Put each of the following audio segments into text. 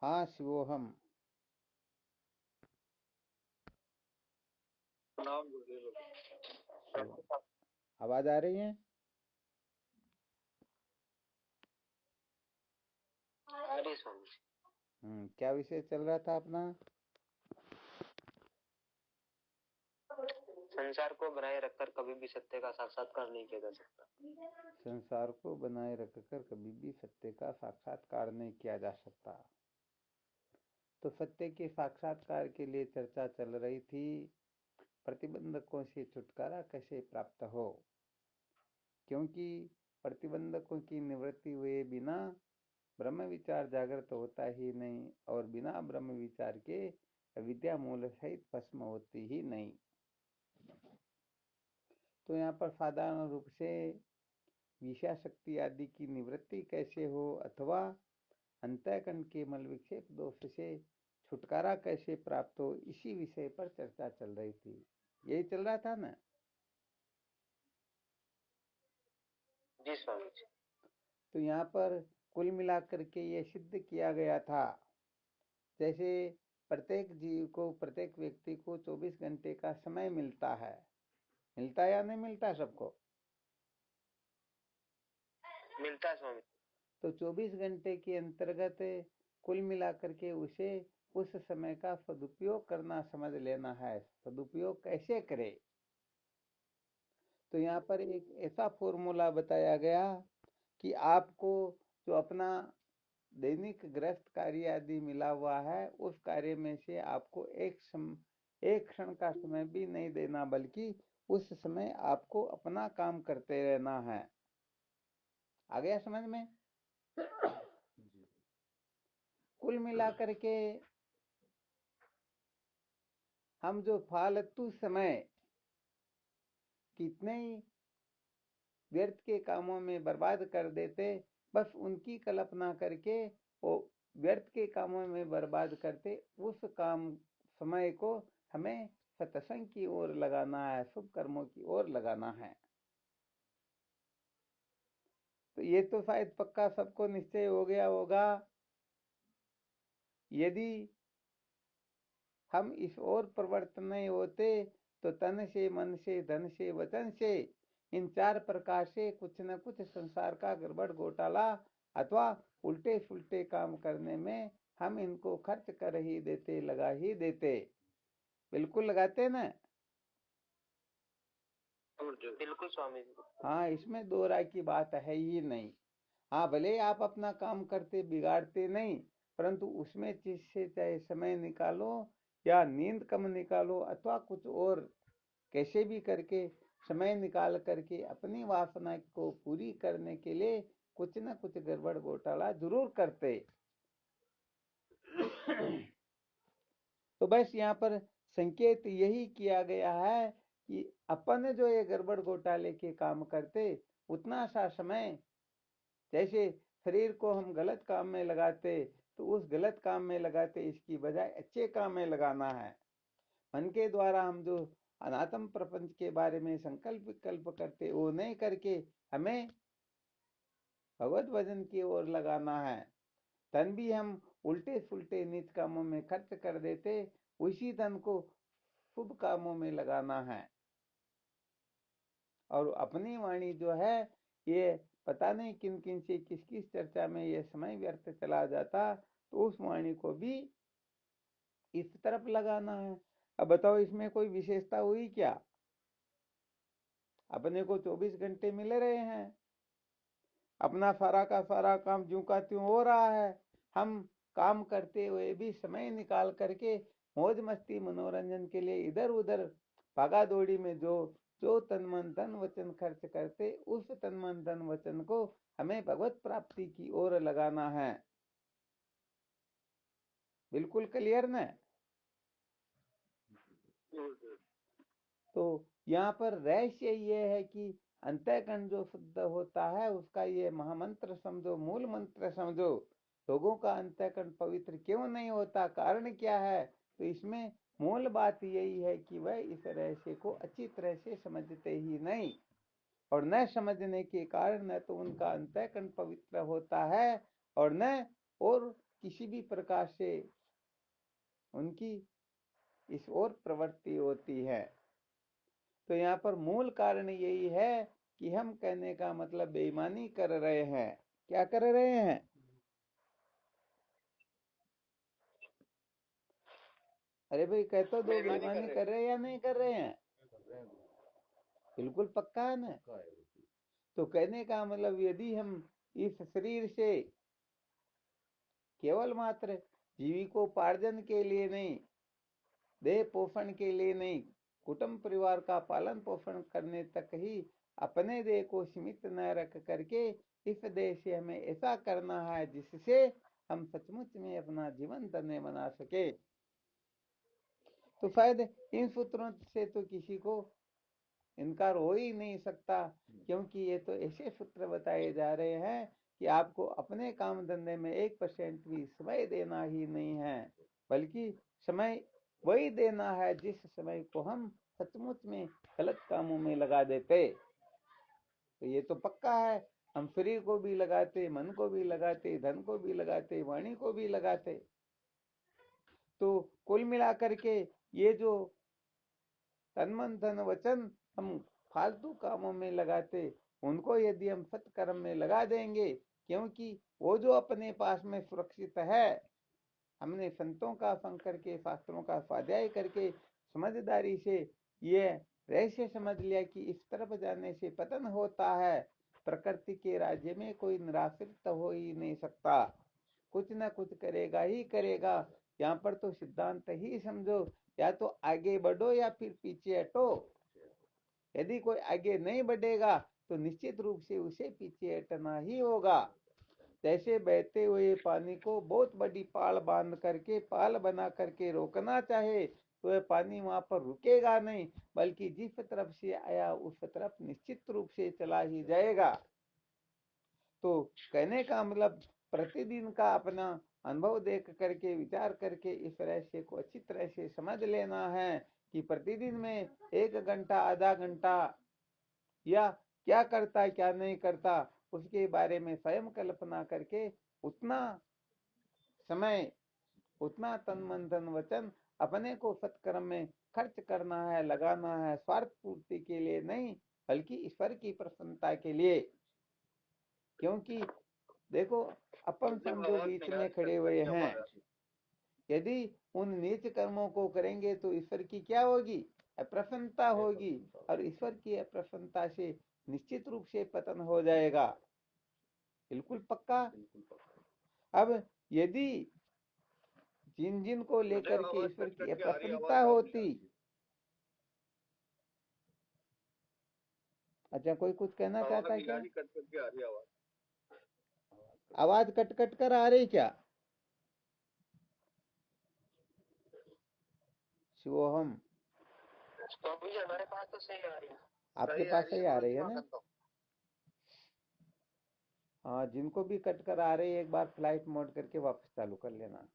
हाँ शिवोहम। शिवोहम। आवाज आ रही है? अरे स्वामी जी, क्या विषय चल रहा था अपना? संसार को बनाए रखकर कभी भी सत्य का साक्षात्कार नहीं किया जा सकता। संसार को बनाए रखकर कभी भी सत्य का साक्षात्कार नहीं किया जा सकता। तो सत्य के साक्षात्कार के लिए चर्चा चल रही थी, प्रतिबंधकों से छुटकारा कैसे प्राप्त हो। क्योंकि प्रतिबंधकों की निवृत्ति हुए बिना ब्रह्म विचार जागृत होता ही नहीं, और बिना ब्रह्म विचार के अविद्या मूल सहित भस्म होती ही नहीं। तो यहाँ पर साधारण रूप से विषय शक्ति आदि की निवृत्ति कैसे हो, अथवा अंतःकरण के मल विक्षेप दोष से छुटकारा कैसे प्राप्त हो, इसी विषय पर चर्चा चल रही थी। यही चल रहा था ना? जी स्वामी जी। तो यहाँ पर कुल मिलाकर के ये सिद्ध किया गया था, जैसे प्रत्येक जीव को, प्रत्येक व्यक्ति को 24 घंटे का समय मिलता है। मिलता या नहीं मिलता सबको? मिलता है स्वामी। तो 24 घंटे के अंतर्गत कुल मिलाकर के उसे उस समय का सदुपयोग करना समझ लेना है। सदुपयोग कैसे करे? तो यहाँ पर एक ऐसा फॉर्मूला बताया गया कि आपको जो अपना दैनिक गृहस्थ कार्य आदि मिला हुआ है, उस कार्य में से आपको एक क्षण का समय भी नहीं देना, बल्कि उस समय आपको अपना काम करते रहना है। आ गया समझ में? कुल मिलाकर के हम जो फालतू समय कितने ही व्यर्थ के कामों में बर्बाद कर देते, बस उनकी कल्पना करके वो व्यर्थ के कामों में बर्बाद करते, उस काम समय को हमें सत्संग की ओर लगाना है, शुभ कर्मों की ओर लगाना है। तो ये तो शायद पक्का सबको निश्चय हो गया होगा। यदि हम इस ओर प्रवृत्त नहीं होते तो तन से, मन से, धन से, वचन से, इन 4 प्रकार से कुछ न कुछ संसार का गड़बड़ घोटाला अथवा उल्टे सुलटे काम करने में हम इनको खर्च कर ही देते, लगा ही देते। बिल्कुल लगाते ना? बिल्कुल स्वामी जी। हाँ, इसमें दो राय की बात है ही नहीं। हाँ, भले आप अपना काम करते, बिगाड़ते नहीं, परंतु उसमें जिससे चाहे समय निकालो या नींद कम निकालो अथवा कुछ और कैसे भी करके समय निकाल करके अपनी वासना को पूरी करने के लिए कुछ न कुछ गड़बड़ घोटाला जरूर करते। तो बस यहाँ पर संकेत यही किया गया है कि अपन जो ये गड़बड़ घोटाले के काम करते, उतना सा समय जैसे शरीर को हम गलत काम में लगाते, तो उस गलत काम में लगाते इसकी बजाय अच्छे काम में लगाना है। मन के द्वारा हम जो अनात्म प्रपंच के बारे में संकल्प विकल्प करते, वो नहीं करके हमें भगवत भजन की ओर लगाना है। धन भी हम उल्टे सुलटे नीच कामों में खर्च कर देते, उसी धन को शुभ कामों में लगाना है। और अपनी वाणी जो है, ये पता नहीं किन किन से किस किस चर्चा में ये समय व्यर्थ चला जाता, तो उस वाणी को भी इस तरफ लगाना है। अब बताओ, इसमें कोई विशेषता हुई क्या? अपने को 24 घंटे मिल रहे हैं, अपना सारा का सारा काम ज्यों का त्यों हो रहा है। हम काम करते हुए भी समय निकाल करके मौज मस्ती मनोरंजन के लिए इधर उधर भागा दौड़ी में जो जो तन मन धन वचन खर्च करते, उस तन मन धन वचन को हमें भगवत प्राप्ति की ओर लगाना है। बिल्कुल क्लियर ना? तो यहाँ पर रहस्य ये है कि अंतःकरण जो शुद्ध होता है, उसका ये महामंत्र समझो, मूल मंत्र समझो। लोगों का अंतःकरण पवित्र क्यों नहीं होता, कारण क्या है? तो इसमें मूल बात यही है कि वह इस रहस्य को अच्छी तरह से समझते ही नहीं, और न समझने के कारण न तो उनका अंतःकरण पवित्र होता है, और न और किसी भी प्रकार से उनकी इस ओर प्रवृत्ति होती है। तो यहाँ पर मूल कारण यही है कि हम कहने का मतलब बेईमानी कर रहे हैं। क्या कर रहे हैं? अरे भाई कह तो दो, बेईमानी कर रहे हैं या नहीं कर रहे हैं? बिल्कुल पक्का है ना। तो कहने का मतलब यदि हम इस शरीर से केवल मात्र जीविकोपार्जन के लिए नहीं, देह पोषण के लिए नहीं, कुटुंब परिवार का पालन पोषण करने तक ही अपने देह को सीमित न रख करके इस देह से हमें ऐसा करना है जिससे हम सचमुच में अपना जीवन धन्य बना सके। तो शायद इन सूत्रों से तो किसी को इनकार हो ही नहीं सकता, क्योंकि ये तो ऐसे सूत्र बताए जा रहे हैं कि आपको अपने काम धंधे में 1% भी समय देना ही नहीं है, बल्कि समय वही देना है जिस समय को हम सचमुच में गलत कामों में लगा देते। तो ये तो पक्का है, हम शरीर को भी लगाते, मन को भी लगाते, धन को भी लगाते, वाणी को भी लगाते। तो कुल मिलाकर के ये जो तन मन धन वचन हम फालतू कामों में लगाते, उनको यदि हम सत्कर्म में लगा देंगे, क्योंकि वो जो अपने पास में सुरक्षित है, हमने संतों का संग करके, शास्त्रों का स्वाध्याय करके, समझदारी से ये रहस्य समझ लिया कि इस तरफ जाने से पतन होता है। प्रकृति के राज्य में कोई निराश्रित हो ही नहीं सकता, कुछ ना कुछ करेगा ही करेगा। यहाँ पर तो सिद्धांत ही समझो, या तो आगे बढ़ो या फिर पीछे हटो। यदि कोई आगे नहीं बढ़ेगा तो निश्चित रूप से उसे पीछे हटना ही होगा। जैसे बहते हुए पानी को बहुत बड़ी पाल बांध करके, पाल बना करके रोकना चाहे तो वह पानी वहां पर रुकेगा नहीं, बल्कि जिस तरफ से आया उस तरफ निश्चित रूप से चला ही जाएगा। तो कहने का मतलब प्रतिदिन का अपना अनुभव देख करके, विचार करके इस रहस्य को अच्छी तरह से समझ लेना है कि प्रतिदिन में 1 घंटा, आधा घंटा, या क्या करता क्या नहीं करता, उसके बारे में स्वयं कल्पना करके उतना समय, उतना तन मन धन वचन अपने को सत्कर्म में खर्च करना है, लगाना है, स्वार्थ पूर्ति के लिए नहीं, बल्कि ईश्वर की प्रसन्नता के लिए। क्योंकि देखो, अपन समझो बीच में खड़े हुए हैं, यदि उन नीच कर्मों को करेंगे तो ईश्वर की क्या होगी? अप्रसन्नता होगी, और ईश्वर की अप्रसन्नता से निश्चित रूप से पतन हो जाएगा। बिल्कुल पक्का। अब यदि जिन जिन को लेकर के ईश्वर की अप्रसन्नता होती, अच्छा कोई कुछ कहना चाहता है क्या? कट कट के आ रही आवाज। आवाज कट कट कर आ रही क्या? शिवोहम, स्वामी जी हमारे पास तो सही आ रही है। आपके पास सही आ रही है ना? हाँ, जिनको भी कट कर आ रही है एक बार फ्लाइट मोड करके वापस चालू कर लेना।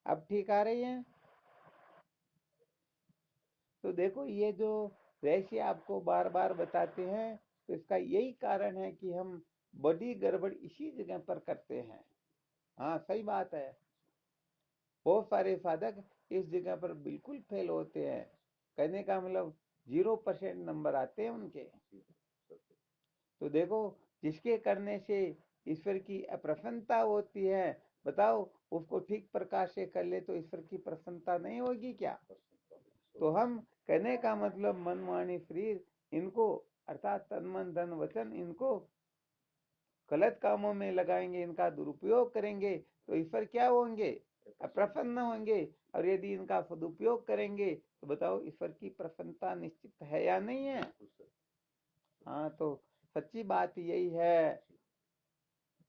अब ठीक आ रही है? तो देखो, ये जो रहस्य आपको बार बार बताते हैं, तो इसका यही कारण है कि हम बड़ी गड़बड़ इसी जगह पर करते हैं। हाँ सही बात है, बहुत सारे साधक इस जगह पर बिल्कुल फेल होते हैं। कहने का मतलब 0% नंबर आते हैं उनके। तो देखो, जिसके करने से ईश्वर की अप्रसन्नता होती है, बताओ उसको ठीक प्रकार से कर ले तो ईश्वर की प्रसन्नता नहीं होगी क्या? तो हम कहने का मतलब मन वाणी शरीर, इनको अर्थात तन मन धन वचन, इनको गलत कामों में लगाएंगे, इनका दुरुपयोग करेंगे तो ईश्वर क्या होंगे? अप्रसन्न होंगे। और यदि इनका सदुपयोग करेंगे तो बताओ ईश्वर की प्रसन्नता निश्चित है या नहीं है? हाँ, तो सच्ची बात यही है।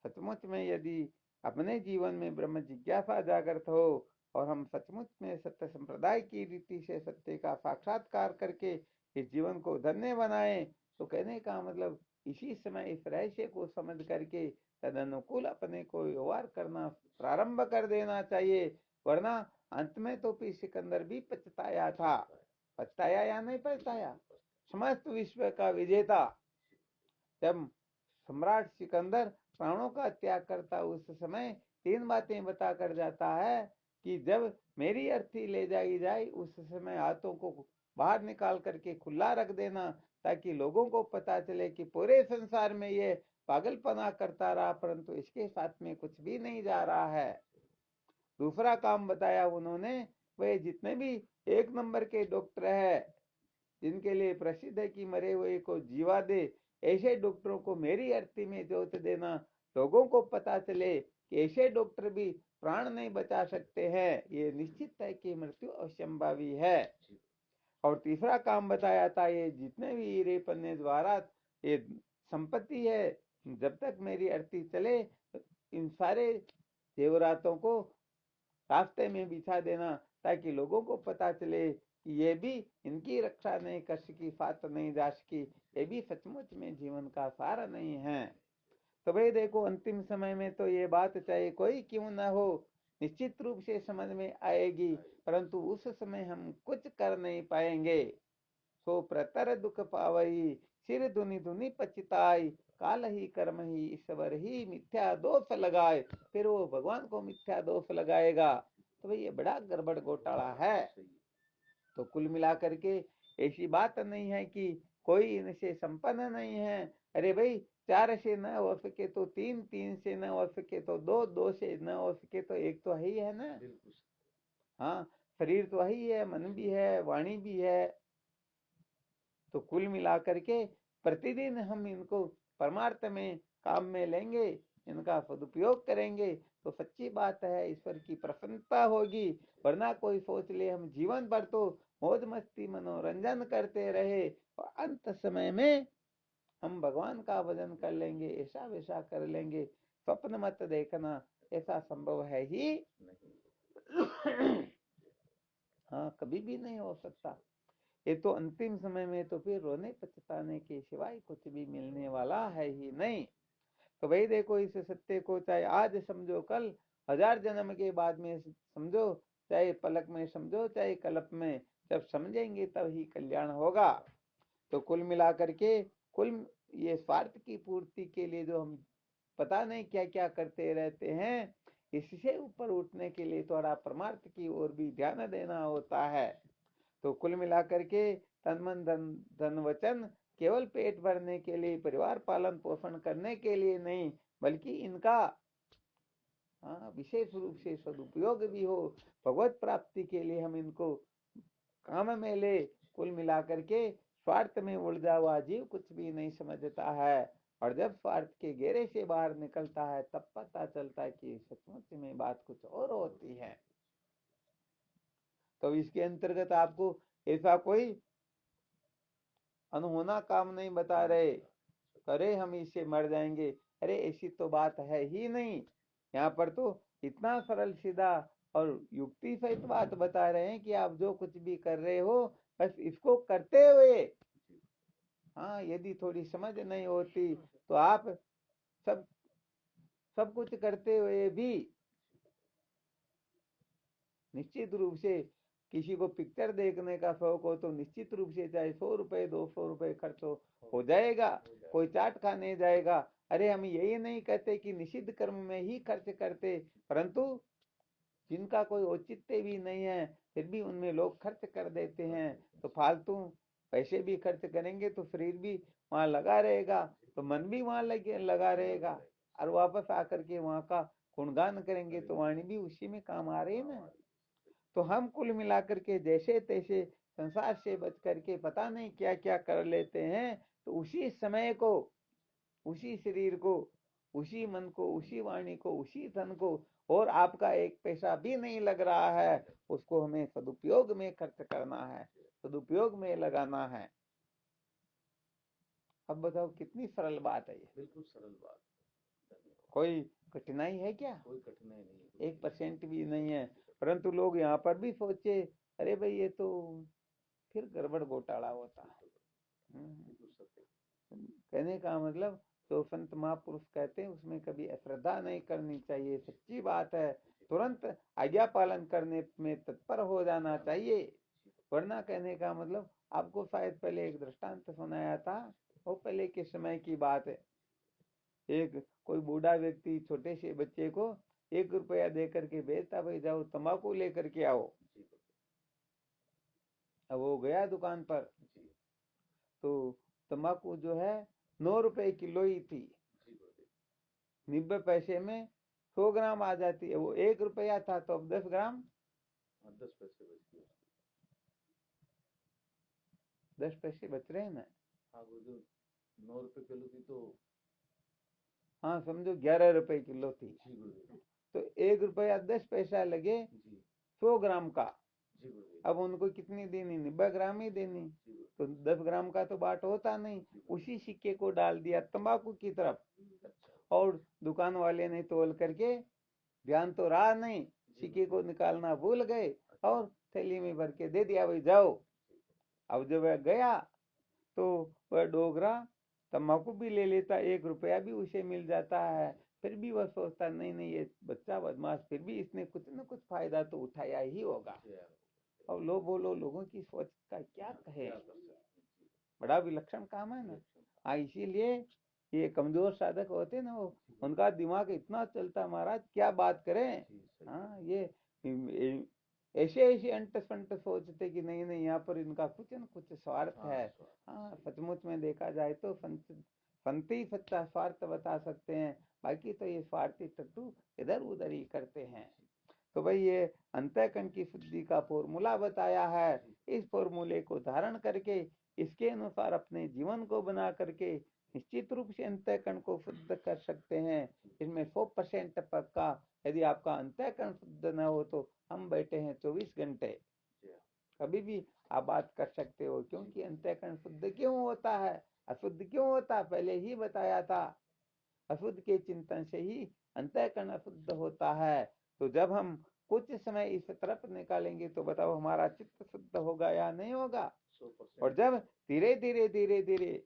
सचमुच में यदि अपने जीवन में ब्रह्म जिज्ञासा जागृत हो और हम सचमुच में सत्य संप्रदाय की रीति से सत्य का साक्षात्कार करके इस जीवन को धन्य बनाए, तो कहने का मतलब इसी समय इस रहस्य को समझ करके तदनुकूल अपने को व्यवहार करना प्रारंभ कर देना चाहिए। वरना अंत में तो फिर सिकंदर भी पछताया था। पछताया या नहीं पछताया? समस्त विश्व का विजेता जब सम्राट सिकंदर प्राणों का त्याग करता उस समय 3 बातें बता कर जाता है कि जब मेरी अर्थी ले जाई जाए उस समय हाथों को बाहर निकाल करके खुला रख देना, ताकि लोगों को पता चले कि पूरे संसार में ये पागलपना करता रहा परंतु इसके साथ में कुछ भी नहीं जा रहा है। दूसरा काम बताया उन्होंने, वे जितने भी 1 नंबर के डॉक्टर है जिनके लिए प्रसिद्ध है कि मरे हुए को जीवा दे, ऐसे डॉक्टरों को मेरी अर्थी में जोत देना, लोगों को पता चले कि ऐसे डॉक्टर भी प्राण नहीं बचा सकते हैं, ये निश्चित है कि मृत्यु असंभावी है। और तीसरा काम बताया था, ये जितने भी हीरे पन्ने ज्वारात ये संपत्ति है, जब तक मेरी अर्थी चले इन सारे जेवरातों को रास्ते में बिछा देना, ताकि लोगों को पता चले कि ये भी इनकी रक्षा नहीं कर सकी, फात नहीं जा सकी, ये भी सचमुच में जीवन का सार नहीं है। तो भाई देखो, अंतिम समय में तो ये बात चाहे कोई क्यों ना हो निश्चित रूप से समझ में आएगी, परंतु उस समय हम कुछ कर नहीं पाएंगे। सो प्रतर दुख पावई, सिर धुनि धुनि पछताई, काल ही कर्म ही ईश्वर ही मिथ्या दोष लगाए। फिर वो भगवान को मिथ्या दोष लगाएगा। तो भाई ये बड़ा गड़बड़ घोटाला है। तो कुल मिलाकर के ऐसी बात नहीं है कि कोई इनसे संपन्न नहीं है। अरे भाई 4 से न हो सके तो 3, 3 से न हो सके तो 2, 2 से न हो सके तो 1 तो है ही है ना। हाँ, शरीर तो है ही है, मन भी है, वाणी भी है। तो कुल मिलाकर के प्रतिदिन हम इनको परमार्थ में काम में लेंगे, इनका सदुपयोग करेंगे तो सच्ची बात है ईश्वर की प्रसन्नता होगी। वरना कोई सोच ले हम जीवन भर तो मौज मस्ती मनोरंजन करते रहे और अंत समय में हम भगवान का भजन कर लेंगे, ऐसा वैसा कर लेंगे, स्वप्न मत देखना, ऐसा संभव है ही नहीं। हाँ, कभी भी नहीं हो सकता। ये तो अंतिम समय में तो फिर रोने पछताने के सिवाय कुछ भी मिलने वाला है ही नहीं। तो भाई देखो, इस सत्य को चाहे आज समझो, कल 1000 जन्म के बाद में समझो, चाहे पलक में समझो, चाहे कल्प में, जब समझेंगे तब ही कल्याण होगा। तो कुल मिलाकर के कुल ये स्वार्थ की पूर्ति के लिए जो हम पता नहीं क्या क्या करते रहते हैं, इससे ऊपर उठने के लिए थोड़ा परमार्थ की ओर भी ध्यान देना होता है। तो कुल मिलाकर के तन मन धन धन वचन केवल पेट भरने के लिए, परिवार पालन पोषण करने के लिए नहीं, बल्कि इनका विशेष रूप से सदुपयोग भी हो, भगवत प्राप्ति के लिए हम इनको काम में ले। कुल मिलाकर के स्वार्थ में उलझा हुआ जीव कुछ भी नहीं समझता है, और जब स्वार्थ के घेरे से बाहर निकलता है तब पता चलता है कि सचमुच में बात कुछ और होती है। तो इसके अंतर्गत आपको ऐसा कोई अनहोना काम नहीं बता रहे, करे हम इससे मर जाएंगे, अरे ऐसी तो बात है ही नहीं। यहाँ पर तो इतना सरल सीधा और युक्ति सहित बात बता रहे हैं कि आप जो कुछ भी कर रहे हो बस इसको करते हुए, हाँ, यदि थोड़ी समझ नहीं होती तो आप सब सब कुछ करते हुए भी निश्चित रूप से, किसी को पिक्चर देखने का शौक हो तो निश्चित रूप से चाहे 100 रुपए 200 रुपए खर्च हो जाएगा, कोई चाट खाने जाएगा। अरे हम यही नहीं कहते कि निषिद्ध कर्म में ही खर्च करते, परंतु जिनका कोई औचित्य भी नहीं है फिर भी उनमें लोग खर्च कर देते हैं। तो फालतू पैसे भी खर्च करेंगे तो शरीर भी वहां लगा रहेगा, तो मन भी वहां लगा रहेगा, और वापस आकर के वहां का गुणगान करेंगे तो वाणी भी उसी में काम आ रही है ना। तो हम कुल मिलाकर के जैसे तैसे संसार से बच करके पता नहीं क्या क्या कर लेते हैं, तो उसी समय को, उसी शरीर को, उसी मन को, उसी वाणी को, उसी धन को, और आपका एक पैसा भी नहीं लग रहा है, उसको हमें सदुपयोग में खर्च करना है, सदुपयोग में लगाना है। अब बताओ कितनी सरल बात है ये। बिल्कुल सरल बात, कोई कठिनाई है क्या? कोई कठिनाई नहीं है, 1% भी नहीं है। परंतु लोग यहाँ पर भी सोचे, अरे भाई ये तो फिर गड़बड़ घोटाला होता है। कहने का मतलब जो संत महापुरुष कहते हैं उसमें कभी अश्रद्धा नहीं करनी चाहिए, सच्ची बात है। तुरंत आज्ञा पालन करने में तत्पर हो जाना चाहिए। वरना कहने का मतलब आपको शायद पहले एक दृष्टांत सुनाया था, वो पहले के समय की बात है। एक कोई बूढ़ा व्यक्ति छोटे से बच्चे को 1 रुपया दे करके भेजता, भाई जाओ तंबाकू लेकर के आओ। अब वो गया दुकान पर, तो तंबाकू जो है 9 रुपए किलो ही थी, 90 पैसे में 100 ग्राम आ जाती है। वो 1 रुपया था तो अब 10 ग्राम 10 पैसे बच गए। 10 पैसे बच रहे हैं ना। हाँ, वो जो 9 रुपए किलो थी तो हाँ समझो 11 रुपए किलो थी, जी गुरुदेव। तो 1 रुपया 10 पैसा लगे जी 100 ग्राम का। जी गुरुदेव। अब उनको कितनी देनी, 90 ग्राम ही देनी, तो 10 ग्राम का तो बाट होता नहीं। उसी सिक्के को डाल दिया तंबाकू की तरफ, और दुकान वाले ने तोल करके, ध्यान तो रहा नहीं, सिक्के को निकालना भूल गए और थैली में भर के दे दिया, भाई जाओ। अब जब वह गया तो वह डोगरा तंबाकू भी ले लेता, 1 रुपया भी उसे मिल जाता है, फिर भी वह सोचता नहीं नहीं ये बच्चा बदमाश, फिर भी इसने कुछ न कुछ फायदा तो उठाया ही होगा। और लो बोलो लोगों की सोच का क्या कहे, बड़ा विलक्षण काम है ना। हाँ, इसीलिए ये कमजोर साधक होते ना, वो उनका दिमाग इतना चलता महाराज, क्या बात करें। हाँ, ये ऐसे ऐसे अंट संट सोचते कि नहीं नहीं यहाँ पर इनका कुछ न कुछ स्वार्थ है। हाँ, सचमुच में देखा जाए तो संत ही सच्चा स्वार्थ बता सकते हैं, बाकी तो ये स्वार्थी टट्टू इधर उधर ही करते हैं। तो भाई ये अंतःकरण की शुद्धि का फॉर्मूला बताया है। इस फॉर्मूले को धारण करके इसके अनुसार अपने जीवन को बना करके निश्चित रूप से अंतःकरण को शुद्ध कर सकते हैं। इसमें 100% पक्का। यदि आपका अंतःकरण शुद्ध न हो तो हम बैठे हैं 24 घंटे, कभी भी आप बात कर सकते हो। क्योंकि अंतःकरण शुद्ध क्यों होता है, अशुद्ध क्यों होता, पहले ही बताया था। अशुद्ध के चिंतन से ही अंतःकरण अशुद्ध होता है। तो जब हम कुछ समय इस तरफ निकालेंगे तो बताओ हमारा चित्त शुद्ध होगा या नहीं होगा। और जब धीरे धीरे धीरे धीरे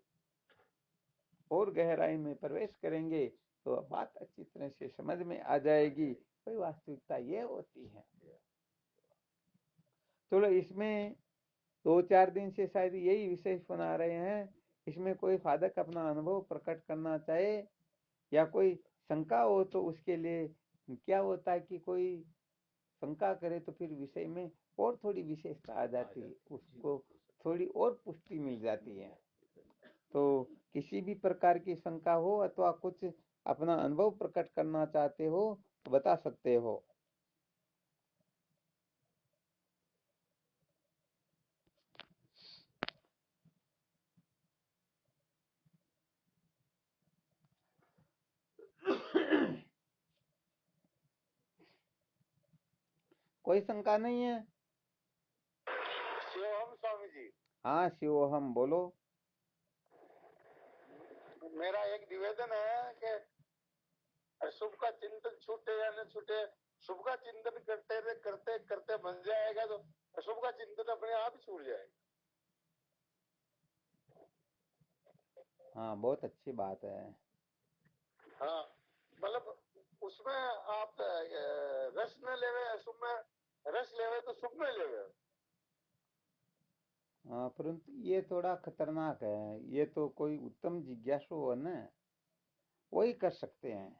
और गहराई में प्रवेश करेंगे तो बात अच्छी तरह से समझ में आ जाएगी। कोई वास्तविकता ये होती है। चलो, इसमें 2-4 दिन से शायद यही विषय सुना रहे हैं। इसमें कोई साधक अपना अनुभव प्रकट करना चाहे या कोई शंका हो तो उसके लिए क्या होता है कि कोई शंका करे तो फिर विषय में और थोड़ी विशेषता आ जाती है, उसको थोड़ी और पुष्टि मिल जाती है। तो किसी भी प्रकार की शंका हो अथवा कुछ अपना अनुभव प्रकट करना चाहते हो तो बता सकते हो। कोई शंका नहीं है? शिवोहम स्वामी जी। हाँ शिवोहम, बोलो। मेरा एक निवेदन है कि अशुभ का चिंतन छूटे या न छूटे, शुभ का चिंतन करते करते करते बन जाएगा तो अशुभ का चिंतन अपने आप ही छूट जाएगा। हाँ, बहुत अच्छी बात है। हाँ, मतलब उसमें आप रस न लेवे, अशुभ में रस लेवे तो शुभ में लेवे। हाँ, परंतु ये थोड़ा खतरनाक है। ये तो कोई उत्तम जिज्ञासु हो ना, वही कर सकते हैं।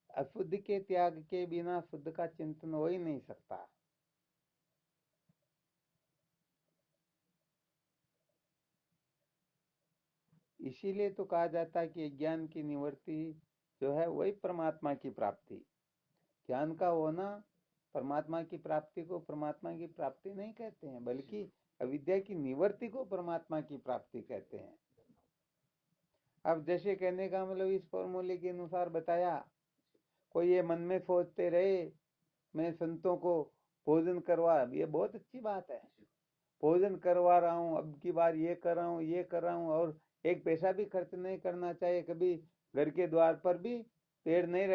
अशुद्ध के त्याग के बिना शुद्ध का चिंतन हो ही नहीं सकता। इसीलिए तो कहा जाता है कि ज्ञान की निवृत्ति जो है वही परमात्मा की प्राप्ति। ज्ञान का होना परमात्मा की प्राप्ति को परमात्मा की प्राप्ति नहीं कहते हैं, बल्कि अविद्या की निवृत्ति को परमात्मा की प्राप्ति कहते हैं। अब जैसे कहने का मतलब इस फॉर्मूले के अनुसार बताया, कोई ये मन में सोचते रहे मैं संतों को भोजन करवा, ये बहुत अच्छी बात है, भोजन करवा रहा हूँ, अब की बार ये कर रहा हूँ ये कर रहा हूँ, और एक पैसा भी खर्च नहीं करना चाहिए। कभी घर के द्वार पर भी पेड़ नहीं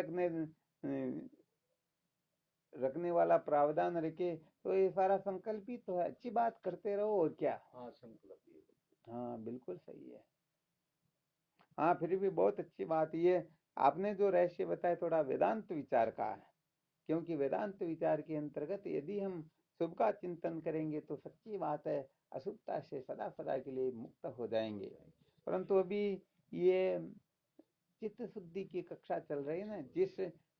रखने वाला प्रावधान रखे, तो ये सारा संकल्प ही तो है। अच्छी बात करते रहो और क्या। हाँ, संकल्प। हाँ बिल्कुल सही है। हाँ, फिर भी बहुत अच्छी बात ये आपने जो रहस्य बताया थोड़ा वेदांत विचार का है, क्योंकि वेदांत विचार के अंतर्गत यदि हम शुभ का चिंतन करेंगे तो सच्ची बात है अशुभता से सदा सदा के लिए मुक्त हो जाएंगे। परंतु अभी ये चित्त शुद्धि की कक्षा चल रही है ना, जिस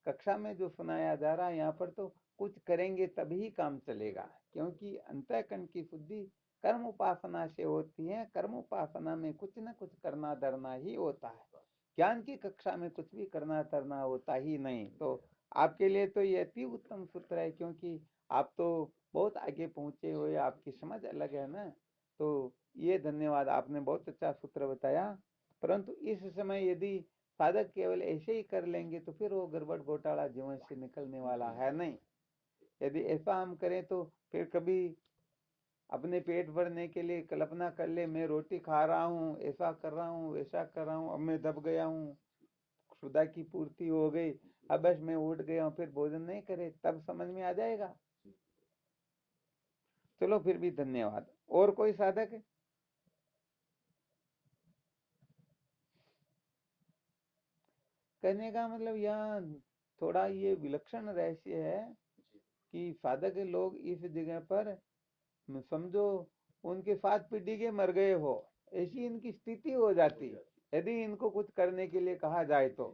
कक्षा में जो सुनाया जा रहा है यहाँ पर तो कुछ करेंगे तभी काम चलेगा, क्योंकि अंतःकरण की शुद्धि कर्म उपासना से होती है। कर्म उपासना में कुछ न कुछ करना धरना ही होता है, ज्ञान की कक्षा में कुछ भी करना धरना होता ही नहीं। तो आपके लिए तो ये अति उत्तम सूत्र है, क्योंकि आप तो बहुत आगे पहुंचे हुए, आपकी समझ अलग है ना। तो ये धन्यवाद, आपने बहुत अच्छा सूत्र बताया। परंतु इस समय यदि साधक केवल ऐसे ही कर लेंगे तो फिर वो गड़बड़ घोटाला जीवन से निकलने वाला है नहीं। यदि ऐसा हम करें तो फिर कभी अपने पेट भरने के लिए कल्पना कर ले, मैं रोटी खा रहा हूँ, ऐसा कर रहा हूँ, वैसा कर रहा हूँ, अब मैं दब गया हूँ, क्षुधा की पूर्ति हो गई, अब बस मैं उठ गया हूँ, फिर भोजन नहीं करे, तब समझ में आ जाएगा। चलो फिर भी धन्यवाद। और कोई साधक है? कहने का मतलब यहाँ थोड़ा ये विलक्षण रहस्य है कि साधक लोग इस जगह पर समझो उनके 7 पीढ़ी के मर गए हो, ऐसी इनकी स्थिति हो जाती यदि इनको कुछ करने के लिए कहा जाए तो।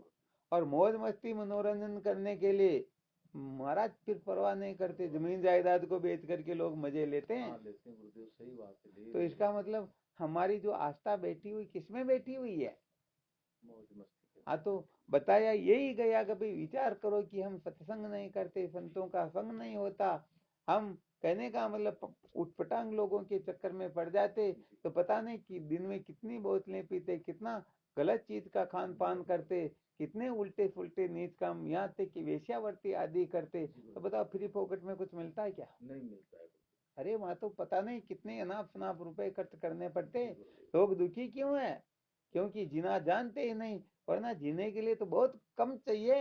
और मौज मस्ती मनोरंजन करने के लिए महाराज फिर परवाह नहीं करते, जमीन जायदाद को बेच करके लोग मजे लेते हैं। लेते हैं गुरुदेव, सही बात है। तो इसका मतलब हमारी जो आस्था बैठी हुई किसमें बैठी हुई है? मौज मस्ती। हाँ, तो बताया यही गया कि भाई विचार करो कि हम सत्संग नहीं करते, संतों का संग नहीं होता, हम कहने का मतलब उटपटांग लोगों के चक्कर में पड़ जाते, तो पता नहीं कि दिन में कितनी बोतलें पीते, कितना गलत चीज का खान पान करते, कितने उल्टे फुल्टे नीच काम, यहाँ तक कि वेश्यावर्ती आदि करते। तो बताओ फ्री पॉकेट में कुछ मिलता है क्या? नहीं मिलता है। अरे वहां तो पता नहीं कितने अनाप शनाप रुपए खर्च करने पड़ते। लोग दुखी क्यों है? क्योंकि जीना जानते ही नहीं, वरना जीने के लिए तो बहुत कम चाहिए।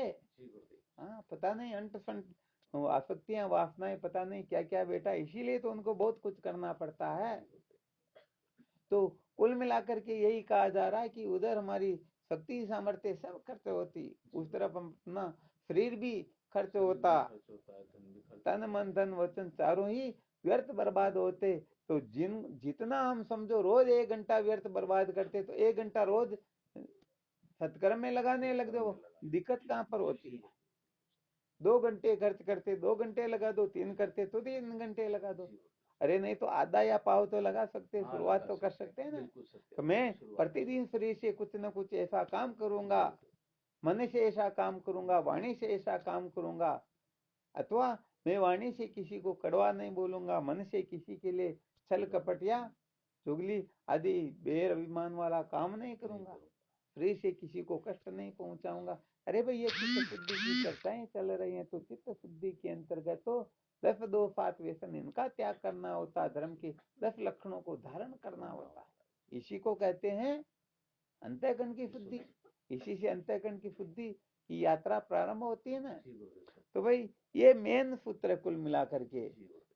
हाँ, पता नहीं अंट संट आसक्तियां वासनाएं पता नहीं क्या क्या बेटा, इसीलिए तो उनको बहुत कुछ करना पड़ता है। तो कुल मिलाकर के यही कहा जा रहा है कि उधर हमारी शक्ति सामर्थ्य सब खर्च होती, उस तरफ अपना शरीर भी खर्च होता, तन मन धन वचन चारों ही व्यर्थ बर्बाद होते। तो जितना हम समझो रोज 1 घंटा व्यर्थ बर्बाद करते, तो 1 घंटा रोज सत्कर्म में लगाने लग जाओ, दिक्कत कहाँ पर होती है? 2 घंटे खर्च करते, 2 घंटे लगा दो, 3 करते तो 3 घंटे लगा दो। अरे नहीं तो आधा या पाव तो लगा सकते, शुरुआत तो कर सकते हैं ना। तो मैं प्रतिदिन शरीर से कुछ न कुछ ऐसा काम करूंगा, मन से ऐसा काम करूंगा, वाणी से ऐसा काम करूंगा, अथवा मैं वाणी से किसी को कड़वा नहीं बोलूंगा, मन से किसी के लिए छल कपट या चुगली आदि बेर अभिमान वाला काम नहीं करूंगा, शरीर से किसी को कष्ट नहीं पहुंचाऊंगा। अरे भाई ये चित्त शुद्धि की चर्चाएं चल रही हैं, तो चित्त शुद्धि के अंतर्गत तो 10 2 7 व्यसन इनका त्याग करना होता, धर्म के 10 लक्षणों को धारण करना होता है। इसी को कहते हैं अंतःकरण की शुद्धि। इसी से अंतःकरण की शुद्धि की यात्रा प्रारंभ होती है ना। तो भाई ये मेन सूत्र कुल मिलाकर के,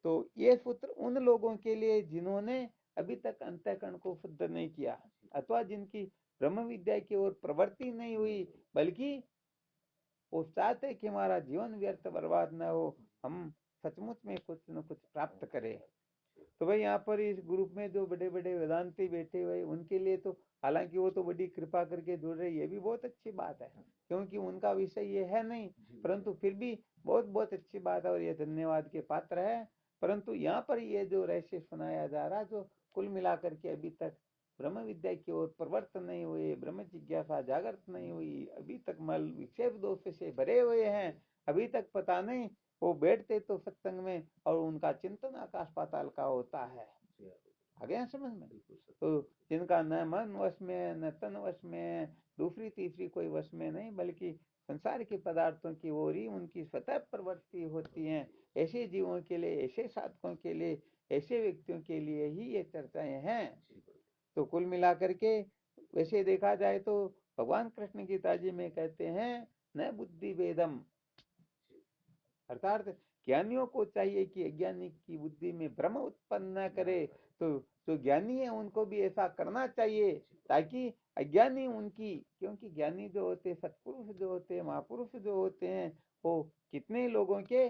तो ये सूत्र उन लोगों के लिए जिन्होंने अभी तक अंतःकरण को शुद्ध नहीं किया, अथवा जिनकी ब्रह्म विद्या की ओर प्रवृत्ति नहीं हुई, बल्कि वो चाहते कि हमारा जीवन व्यर्थ बर्बाद न हो, हम सचमुच में कुछ न कुछ प्राप्त करें। तो भाई यहाँ पर इस ग्रुप में जो बड़े बड़े वेदांती बैठे हुए उनके लिए तो, हालांकि वो तो बड़ी कृपा करके जुड़ रहे, ये भी बहुत अच्छी बात है, क्योंकि उनका विषय ये है नहीं, परंतु फिर भी बहुत बहुत अच्छी बात है और ये धन्यवाद के पात्र है। परंतु यहाँ पर ये जो रहस्य सुनाया जा रहा, जो कुल मिलाकर के अभी तक ब्रह्म विद्या की ओर प्रवृत्त नहीं हुए, ब्रह्म जिज्ञासा जागृत नहीं हुई, अभी तक मल विक्षेप दोष से भरे हुए हैं, अभी तक पता नहीं वो बैठते तो सत्संग में और उनका चिंतन आकाश पाताल का होता है। आ गया समझ में? तो जिनका न मन वश में न तन वश में, दूसरी तीसरी कोई वश में नहीं, बल्कि संसार के पदार्थों की ओर ही उनकी स्वतः प्रवृत्ति होती है, ऐसे जीवों के लिए, ऐसे साधकों के लिए, ऐसे व्यक्तियों के लिए ही ये चर्चाएं हैं। तो कुल मिलाकर के वैसे देखा जाए तो भगवान कृष्ण गीता जी में कहते हैं न बुद्धि वेदम, अर्थात ज्ञानियों को चाहिए कि अज्ञानी की बुद्धि में भ्रम उत्पन्न न करे। तो जो ज्ञानी है उनको भी ऐसा करना चाहिए, ताकि अज्ञानी उनकी, क्योंकि ज्ञानी जो होते हैं, सत्पुरुष जो होते हैं, महापुरुष जो होते हैं, वो कितने लोगों के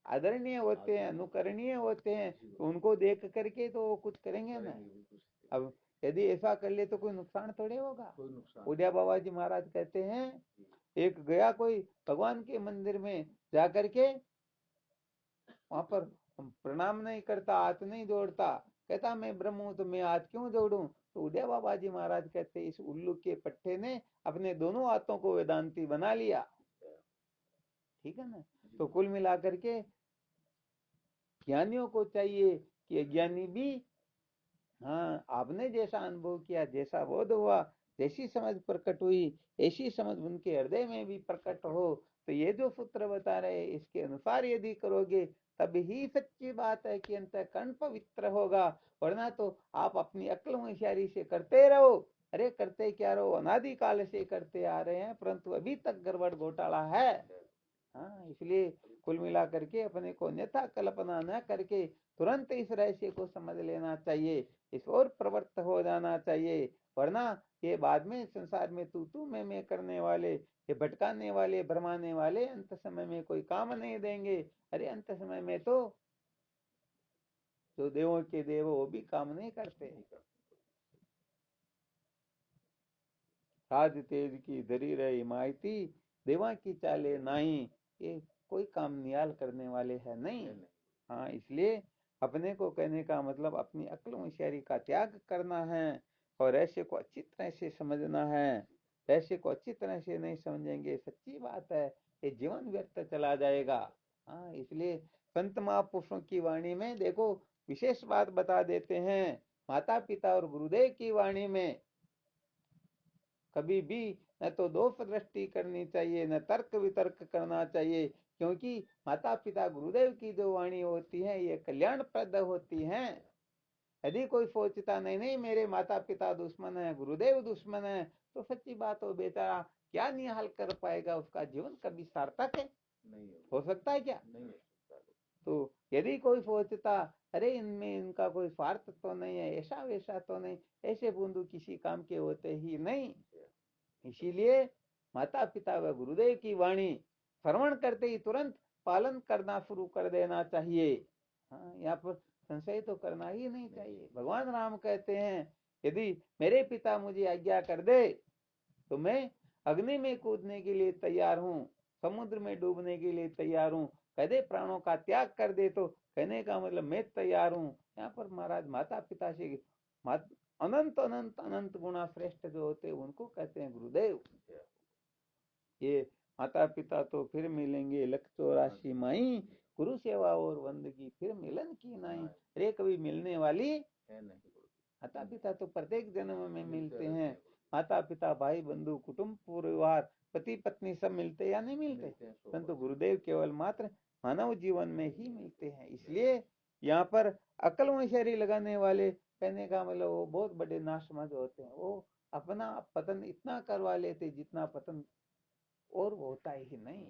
आदरणीय होते हैं, अनुकरणीय होते हैं। तो उनको देख करके तो वो कुछ करेंगे ना। अब यदि ऐसा कर ले तो कोई नुकसान थोड़े होगा। उड़िया बाबा जी महाराज कहते हैं, एक गया कोई भगवान के मंदिर में जा करके वहां पर प्रणाम नहीं करता, हाथ नहीं जोड़ता, कहता मैं ब्रह्म हूं तो मैं हाथ क्यों जोड़ूं। तो उड़िया बाबा जी महाराज कहते इस उल्लू के पट्टे ने अपने दोनों हाथों को वेदांती बना लिया। ठीक है ना। तो कुल मिलाकर के ज्ञानियों को चाहिए कि अज्ञानी भी, हाँ, आपने जैसा अनुभव किया, जैसा बोध हुआ, जैसी समझ प्रकट हुई, ऐसी समझ उनके हृदय में भी प्रकट हो। तो ये जो सूत्र बता रहे इसके अनुसार यदि करोगे तब ही सच्ची बात है कि अंतःकरण पवित्र होगा। वरना तो आप अपनी अक्ल होशियारी से करते रहो, अरे करते क्या रहो, अनादि काल से करते आ रहे हैं, परंतु अभी तक गड़बड़ घोटाला है। हाँ, इसलिए कुल मिला करके अपने को अन्यथा कल्पना न करके तुरंत इस रहस्य को समझ लेना चाहिए, इस ओर प्रवृत्त हो जाना चाहिए। वरना ये बाद में संसार में तू मैं करने वाले, ये भटकाने वाले, भरमाने वाले अंत समय में कोई काम नहीं देंगे। अरे अंत समय में तो जो देवों के देव वो भी काम नहीं करते। साध तेज की धरी रही माइती, देवा की चाले नाही, ये कोई काम नियाल करने वाले है नहीं। हाँ, इसलिए अपने को कहने का मतलब अपनी अक्ल होशियारी का त्याग करना है और रहस्य को अच्छी तरह से समझना है। रहस्य को अच्छी तरह से नहीं समझेंगे, सच्ची बात है, ये जीवन व्यर्थ चला जाएगा। हाँ, इसलिए संत महापुरुषों की वाणी में देखो विशेष बात बता देते हैं। माता पिता और गुरुदेव की वाणी में कभी भी न तो दोष दृष्टि करनी चाहिए, न तर्क वितर्क करना चाहिए, क्योंकि माता पिता गुरुदेव की जो वाणी होती है ये कल्याणप्रद होती है। यदि कोई सोचता नहीं नहीं मेरे माता पिता दुश्मन है, गुरुदेव दुश्मन है, तो सच्ची बात हो बेचारा क्या निहाल कर पाएगा, उसका जीवन कभी सार्थक है? नहीं हो सकता है क्या? नहीं हो सकता। तो यदि कोई सोचता अरे इनमें इनका कोई स्वार्थ तो नहीं है, ऐसा वैसा तो नहीं, ऐसे बूंदू किसी काम के होते ही नहीं। इसीलिए माता पिता व गुरुदेव की वाणी श्रवण करते ही तुरंत पालन करना शुरू कर देना चाहिए। हाँ, यहाँ पर संशय तो करना ही नहीं चाहिए। भगवान राम कहते हैं यदि मेरे पिता मुझे आज्ञा कर दे तो मैं अग्नि में कूदने के लिए तैयार हूँ, समुद्र में डूबने के लिए तैयार हूँ, कदे प्राणों का त्याग कर दे तो कहने का मतलब मैं तैयार हूँ। यहाँ पर महाराज माता पिता से अनंत अनंत अनंत गुणा श्रेष्ठ जो होते हैं उनको कहते हैं गुरुदेव। ये माता पिता तो फिर मिलेंगे 184 माई, गुरु सेवा और बंदगी फिर मिलन की नाई। अरे कभी मिलने वाली है नहीं। माता पिता तो प्रत्येक जन्म में मिलते हैं। माता पिता भाई बंधु कुटुंब परिवार पति पत्नी सब मिलते या नहीं मिलते, परंतु गुरुदेव केवल मात्र मानव जीवन में ही मिलते हैं। इसलिए यहाँ पर अकल होशियारी लगाने वाले कहने का मतलब वो बहुत बड़े नाशमंद होते हैं, वो अपना पतन इतना करवा लेते जितना पतन और होता ही नहीं।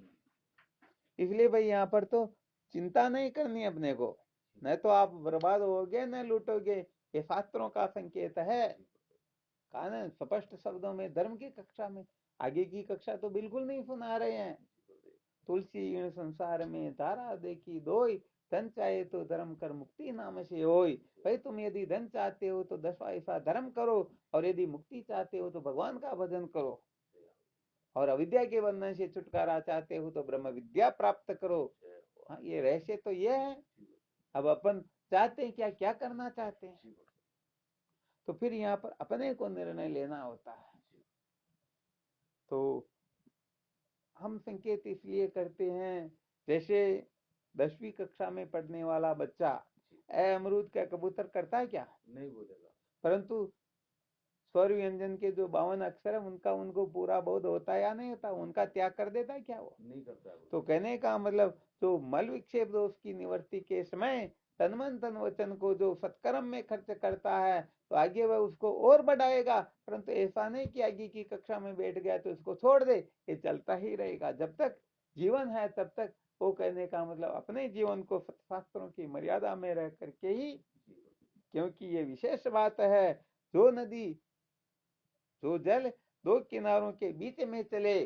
इसलिए भाई यहाँ पर तो चिंता नहीं करनी अपने को, न तो आप बर्बाद होगे न लूटोगे, ये शास्त्रों का संकेत है। कहा ना स्पष्ट शब्दों में धर्म की कक्षा में, आगे की कक्षा तो बिल्कुल नहीं सुना रहे हैं। तुलसी इन संसार में धारा देखी दोई, धन चाहे तो धर्म कर मुक्ति नाम से होई। भाई तुम यदि धन चाहते हो तो 10 ऐसा धर्म करो, और यदि मुक्ति चाहते हो तो भगवान का भजन करो, और अविद्या के बंधन से छुटकारा चाहते हो तो ब्रह्म विद्या प्राप्त करो। हाँ, ये रहस्य तो ये है। अब अपन चाहते हैं क्या, क्या करना चाहते हैं, तो फिर यहाँ पर अपने को निर्णय लेना होता है। तो हम संकेत इसलिए करते हैं, जैसे 10वीं कक्षा में पढ़ने वाला बच्चा ए अमरूद का कबूतर करता है क्या? नहीं बोलेगा, परंतु स्वर व्यंजन के जो 52 अक्षर है उनका उनको पूरा बोध होता है या नहीं होता, उनका त्याग कर देता है क्या? वो नहीं करता है। तो कहने का मतलब जो मल विक्षेप दोष की निवृत्ति के समय तन मन तन वचन को जो सत्कर्म में खर्च करता है तो आगे वह उसको और बढ़ाएगा, परंतु ऐसा नहीं कि आगे की कक्षा में बैठ गया तो उसको छोड़ दे, ये चलता ही रहेगा। जब तक जीवन है तब तक वो कहने का मतलब अपने जीवन को शास्त्रों की मर्यादा में रह करके ही, क्योंकि ये विशेष बात है, जो नदी जो जल दो किनारों के बीच में चले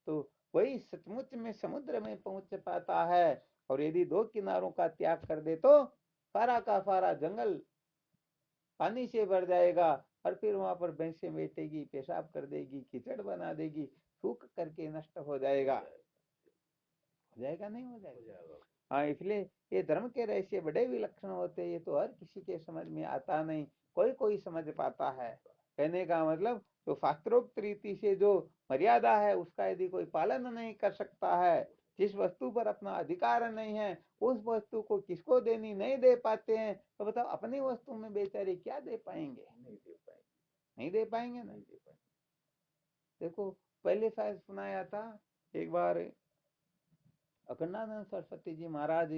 तो वही सचमुच में समुद्र में पहुंच पाता है। और यदि दो किनारों का त्याग कर दे तो सारा का सारा जंगल पानी से भर जाएगा और फिर वहां पर भैंसें बैठेगी, पेशाब कर देगी, कीचड़ बना देगी, सूख करके नष्ट हो जाएगा। नहीं हो जाएगा। हाँ, इसलिए ये धर्म के रहस्य बड़े विलक्षण होते हैं। ये तो हर किसी के समझ में आता नहीं, कोई कोई समझ पाता है। कहने का मतलब तो शास्त्रोक्त रीति से जो मर्यादा है उसका यदि कोई पालन नहीं कर सकता है, जिस वस्तु पर अपना अधिकार नहीं है, उस वस्तु को किसको देनी नहीं दे पाते हैं, तो बताओ अपनी वस्तु में बेचारे क्या दे पाएंगे? नहीं दे पाएंगे ना। देखो पहले शायद सुनाया था एक बार, अखंडानंद सरस्वती जी महाराज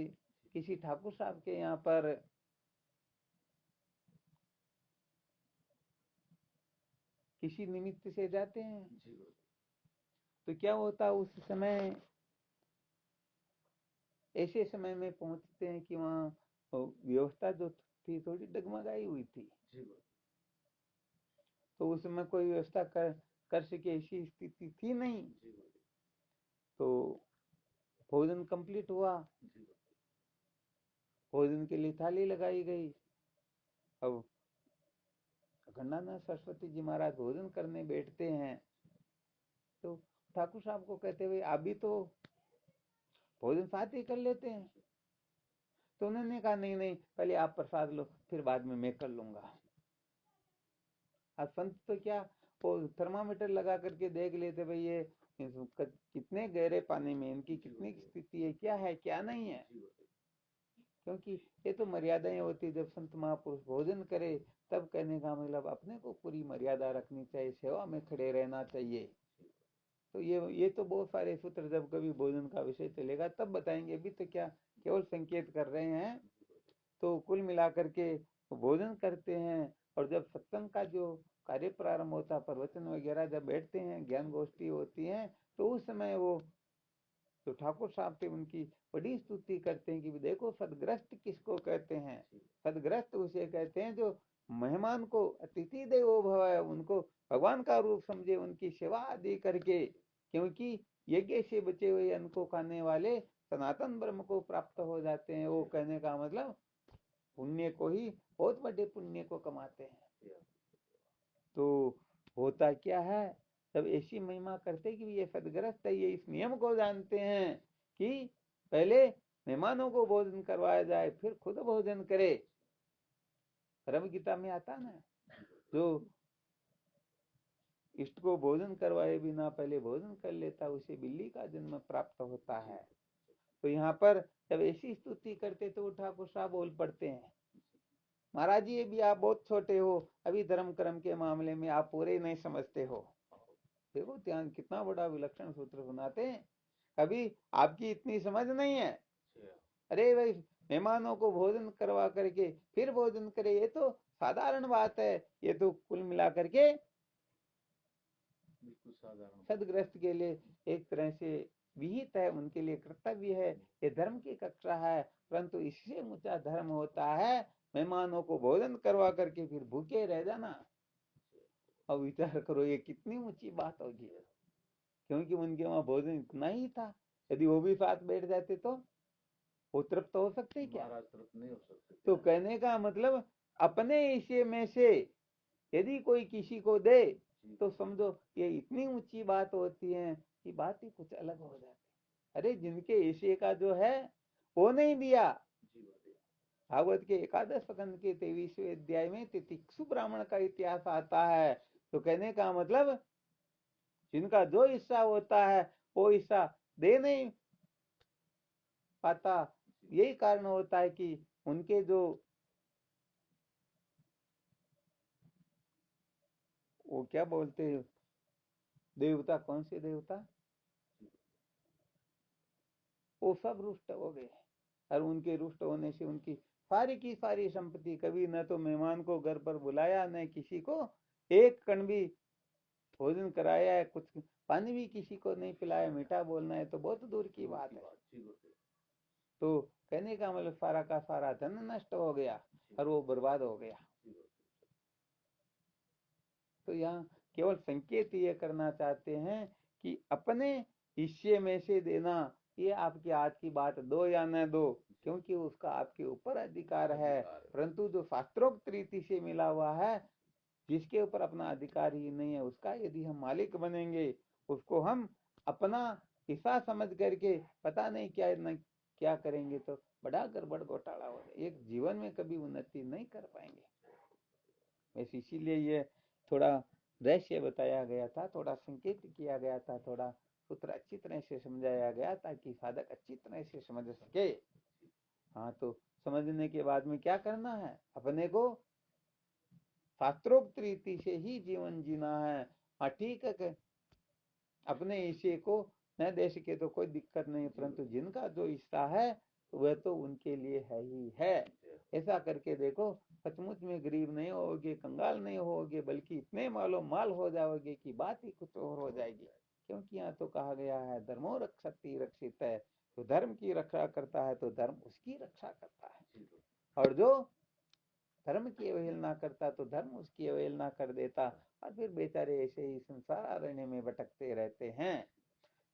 किसी ठाकुर साहब के यहाँ पर किसी निमित्त से जाते हैं, तो क्या होता उस समय, ऐसे समय में पहुंचते हैं कि वहाँ व्यवस्था जो थी थोड़ी डगमगाई हुई थी, तो उसमें कोई व्यवस्था कर सके ऐसी स्थिति थी नहीं। तो भोजन कंप्लीट हुआ, भोजन के लिए थाली लगाई गई। अब अखंडानंद सरस्वती जी महाराज भोजन करने बैठते हैं, तो ठाकुर साहब को कहते हुए आप भी तो भोजन साथ ही कर लेते हैं। तो उन्होंने कहा नहीं नहीं, पहले आप प्रसाद लो, फिर बाद में मैं कर लूंगा। आज संत तो क्या, वो थर्मामीटर लगा करके देख लेते भाई ये कितने गहरे पानी में, इनकी कितनी स्थिति है, क्या है क्या नहीं है। क्योंकि ये तो मर्यादाएं होती, जब संत महापुरुष भोजन करे तब कहने का मतलब अपने को पूरी मर्यादा रखनी चाहिए, सेवा में खड़े रहना चाहिए। तो ये तो बहुत सारे सूत्र जब कभी भोजन का विषय चलेगा तब बताएंगे, अभी तो क्या केवल संकेत कर रहे हैं। तो कुल मिलाकर के भोजन करते हैं, और जब सत्संग का जो कार्य प्रारंभ होता है, प्रवचन वगैरह जब बैठते हैं, ज्ञान गोष्ठी होती है, तो उस समय वो तो ठाकुर साहब से उनकी बड़ी स्तुति करते हैं कि देखो सदग्रस्त किसको कहते हैं। सदग्रस्त उसे कहते हैं जो मेहमान को अतिथि देवो भव है, उनको भगवान का रूप समझे, उनकी सेवा आदि करके, क्योंकि यज्ञ से बचे हुए अन्न को खाने वाले सनातन ब्रह्म को प्राप्त हो जाते हैं। वो कहने का मतलब पुण्य को ही, बहुत बड़े पुण्य को कमाते हैं। तो होता क्या है, तब ऐसी महिमा करते कि ये सदग्रस्त है, ये इस नियम को जानते हैं कि पहले मेहमानों को भोजन करवाया जाए फिर खुद भोजन करे। धर्म गीता में आता ना, जो इष्ट को भोजन करवाए बिना पहले भोजन कर लेता उसे बिल्ली का जन्म प्राप्त होता है। तो यहाँ पर जब ऐसी स्तुति करते तो ठाकुर साहब बोल पड़ते हैं, महाराज जी भी आप बहुत छोटे हो, अभी धर्म कर्म के मामले में आप पूरे नहीं समझते हो। देखो ध्यान, कितना बड़ा विलक्षण सूत्र सुनाते हैं, कभी आपकी इतनी समझ नहीं है। अरे भाई, मेहमानों को भोजन करवा करके फिर भोजन करे, ये तो साधारण बात है। ये तो कुल मिला करके सदग्रस्त के लिए एक तरह से विहित है, उनके लिए कर्तव्य है, ये धर्म की कक्षा है। परंतु इससे ऊंचा धर्म होता है मेहमानों को भोजन करवा करके फिर भूखे रह जाना। अब विचार करो ये कितनी ऊंची बात होगी, क्योंकि उनके वहां भोजन इतना ही था, यदि वो भी साथ बैठ जाते तो वो तृप्त हो सकते क्या? तृप्त नहीं हो सकते। तो कहने का मतलब अपने हिस्से में से यदि कोई किसी को दे तो समझो ये इतनी ऊंची बात होती है कि बात ही कुछ अलग हो जाती। अरे जिनके हिस्से का जो है वो नहीं दिया, भागवत के 11 स्कंद के 23वें अध्याय में तितिक्षु ब्राह्मण का इतिहास आता है। तो कहने का मतलब जिनका जो हिस्सा होता है वो हिस्सा दे नहीं पाता, यही कारण होता है कि उनके जो वो क्या बोलते हैं देवता, कौन से देवता, वो सब रुष्ट हो गए। और उनके रुष्ट होने से उनकी सारी की सारी संपत्ति, कभी न तो मेहमान को घर पर बुलाया, न किसी को एक कण भी भोजन कराया है, कुछ पानी भी किसी को नहीं पिलाया, मीठा बोलना है तो बहुत दूर की बात है। जी गुरुदेव। तो कहने का मतलब सारा का सारा धन नष्ट हो गया और वो बर्बाद हो गया। जी गुरुदेव। तो यहाँ केवल संकेत ये करना चाहते हैं कि अपने हिस्से में से देना, ये आपके हाथ की बात दो या न दो, क्योंकि उसका आपके ऊपर अधिकार है। परंतु जो शास्त्रोक्त रीति से मिला हुआ है, जिसके ऊपर अपना अधिकार ही नहीं है, उसका यदि हम मालिक बनेंगे, उसको हम अपना हिस्सा समझ करके पता नहीं क्या न क्या करेंगे, तो बड़ा गड़बड़ घोटाला हो जाए, एक जीवन में कभी उन्नति नहीं कर पाएंगे। बस इसीलिए ये थोड़ा रहस्य बताया गया था, थोड़ा संकेत किया गया था, थोड़ा सूत्र अच्छी तरह से समझाया गया ताकि साधक अच्छी तरह से समझ सके। हाँ, तो समझने के बाद में क्या करना है, अपने को शास्त्रोक्त रीति से ही जीवन जीना है। हाँ ठीक है, अपने हिस्से को न दे सके तो कोई दिक्कत नहीं, परंतु जिनका जो हिस्सा है वह तो उनके लिए है ही है। ऐसा करके देखो, सचमुच में गरीब नहीं होगे, कंगाल नहीं होगे, बल्कि इतने मालो माल हो जाओगे कि बात ही कुछ और हो जाएगी। क्योंकि यहाँ तो कहा गया है धर्मो रक्षति रक्षित है, तो धर्म की रक्षा करता है तो धर्म उसकी रक्षा करता है, और जो धर्म की अवहेलना करता तो धर्म उसकी अवहेलना कर देता, और फिर बेचारे ऐसे ही संसार अरण्य में भटकते रहते हैं।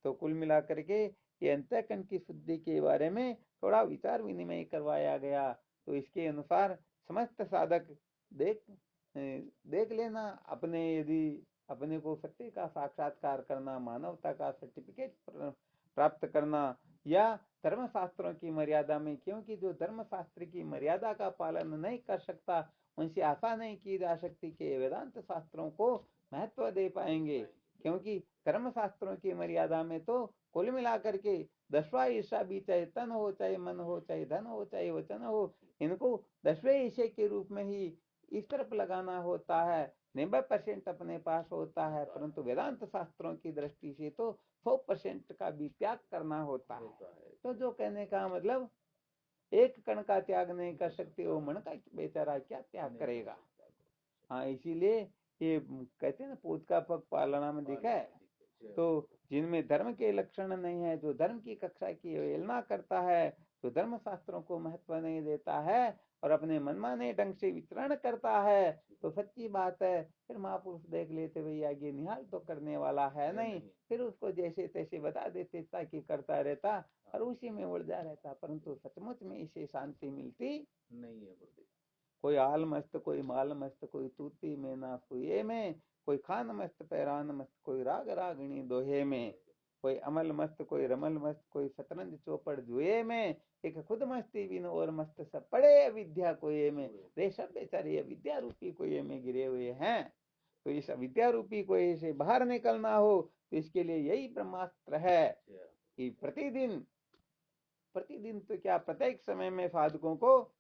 तो कुल मिलाकर के ये अंतःकरण की शुद्धि के बारे में थोड़ा विचार विनिमय करवाया गया। तो इसके अनुसार समस्त साधक देख लेना, अपने यदि अपने को सत्य का साक्षात्कार करना, मानवता का सर्टिफिकेट प्राप्त करना, या धर्म शास्त्रों की मर्यादा में, क्योंकि जो धर्म शास्त्र की मर्यादा का पालन नहीं कर सकता, उनसे आशा नहीं की जा सकती कि वेदांत शास्त्रों को महत्व दे पाएंगे। क्योंकि धर्म शास्त्रों की मर्यादा में तो कुल मिलाकर के 10वां हिस्सा भी, चाहे तन हो, चाहे मन हो, चाहे धन हो, चाहे वचन हो, इनको 10वें हिस्से के रूप में ही इस तरफ लगाना होता है। 90% अपने पास होता है, परंतु वेदांत शास्त्रों की दृष्टि से तो 100% का भी त्याग करना होता है। तो जो कहने का मतलब, एक कण का त्याग नहीं कर सकते, वो मन का बेचारा क्या त्याग करेगा। हाँ, इसीलिए ये कहते हैं ना, पूत का पग पालना में दिखा है। तो जिनमें धर्म के लक्षण नहीं है, जो धर्म की कक्षा की अवहेलना करता है, जो धर्म शास्त्रों को महत्व नहीं देता है और अपने मनमाने ढंग से विचरण करता है, तो सच्ची बात है, फिर महापुरुष देख लेते भाई आगे निहाल तो करने वाला है नहीं, फिर उसको जैसे तैसे बता देते ताकि करता रहता और उसी में उलझा रहता। परंतु सचमुच में इसे शांति मिलती नहीं है गुरुदेव। कोई आल मस्त, कोई माल मस्त, कोई तूती में ना सुए में, कोई खान मस्त पैरान मस्त, कोई राग रागणी दोहे में, कोई अमल मस्त, कोई रमल मस्त, कोई शतरंज चौपड़ जुए में, एक खुद मस्ती बिन और मस्त सब पड़े विद्या कोये में। वे सब बेचारे विद्या रूपी कोये में गिरे हुए हैं। तो इस विद्या रूपी कोये से बाहर निकलना हो तो इसके लिए यही ब्रह्मास्त्र है कि प्रतिदिन तो क्या, प्रत्येक समय में साधकों को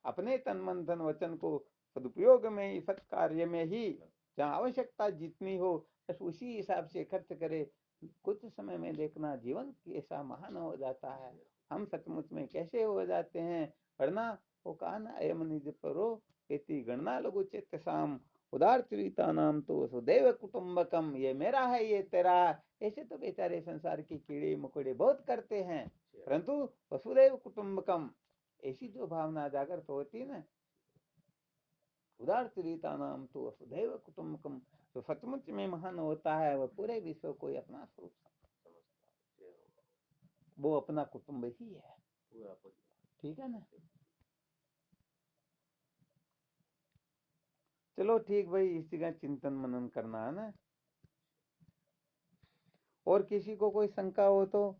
अपने तन मन धन वचन को सदुपयोग में ही, सत् कार्य में ही, जहाँ आवश्यकता जितनी हो बस उसी हिसाब से खर्च करे। कुछ समय में देखना जीवन कैसा महान हो जाता है, हम सचमुच में कैसे हो जाते हैं। वरना वो कहा ना, अयम निज परो इति गणना लघु चित्त साम, उदार चरिता नाम तो सुदैव कुटुंबकम, ये मेरा है ये तेरा है। ऐसे तो बेचारे संसार के कीड़े मकोड़े बहुत करते हैं, परंतु वसुदैव कुटुंबकम ऐसी जो भावना जागृत होती है ना, उदार चरिता नाम तो वसुदैव कुटुंबकम, जो सचमुच में महान होता है, वह पूरे विश्व को अपना स्वरूप समझता है, वो अपना कुटुंब ही है। ठीक है ना। चलो ठीक भाई, इसी का चिंतन मनन करना है ना। और किसी को कोई शंका हो तो